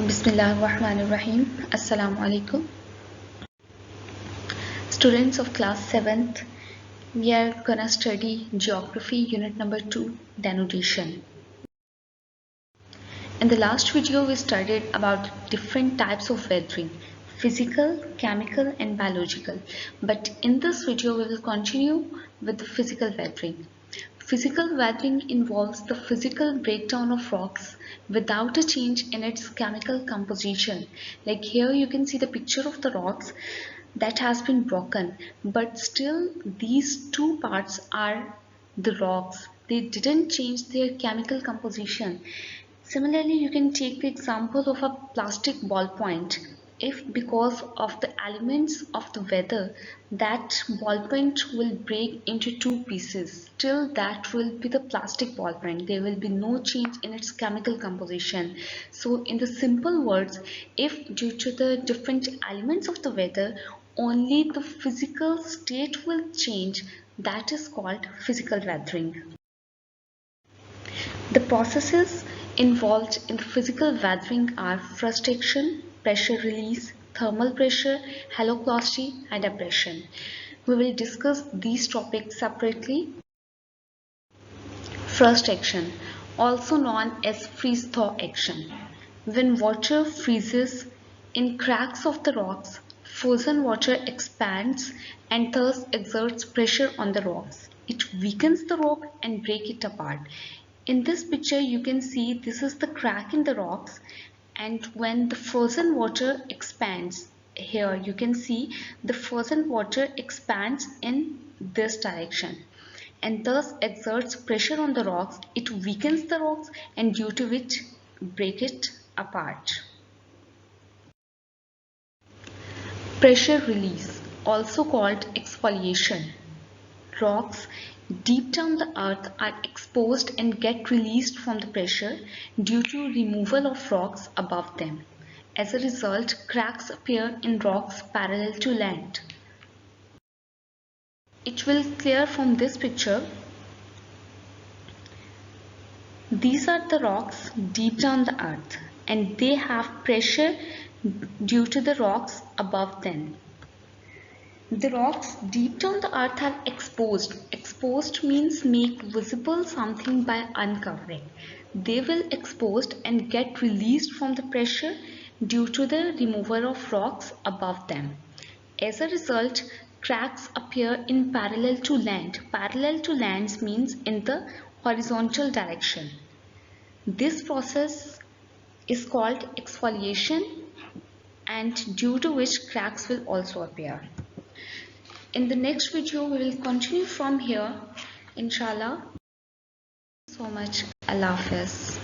Bismillahirrahmanirrahim. Assalamu alaikum. Students of class 7th, we are gonna study geography unit number 2, denudation. In the last video, we studied about different types of weathering, physical, chemical and biological. But in this video, we will continue with the physical weathering. Physical weathering involves the physical breakdown of rocks without a change in its chemical composition. Like here you can see the picture of the rocks that has been broken, but still these two parts are the rocks. They didn't change their chemical composition. Similarly, you can take the example of a plastic ballpoint. If because of the elements of the weather that ballpoint will break into two pieces, still that will be the plastic ballpoint. There will be no change in its chemical composition. So in the simple words, if due to the different elements of the weather only the physical state will change, that is called physical weathering. The processes involved in physical weathering are frustration, pressure release, thermal pressure, haloclosity and abrasion. We will discuss these topics separately. Frustration, also known as freeze-thaw action. When water freezes in cracks of the rocks, frozen water expands and thus exerts pressure on the rocks. It weakens the rock and breaks it apart. In this picture you can see this is the crack in the rocks, and when the frozen water expands, here you can see the frozen water expands in this direction and thus exerts pressure on the rocks. It weakens the rocks and due to which break it apart. Pressure release, also called exfoliation. Rocks deep down the earth are exposed and get released from the pressure due to removal of rocks above them. As a result, cracks appear in rocks parallel to land. It will clear from this picture. These are the rocks deep down the earth and they have pressure due to the rocks above them. The rocks deep down the earth are exposed. Exposed means make visible something by uncovering. They will exposed and get released from the pressure due to the removal of rocks above them. As a result, cracks appear in parallel to land. Parallel to land means in the horizontal direction. This process is called exfoliation, and due to which cracks will also appear. In the next video, we will continue from here, inshallah. So much. Allah Hafiz.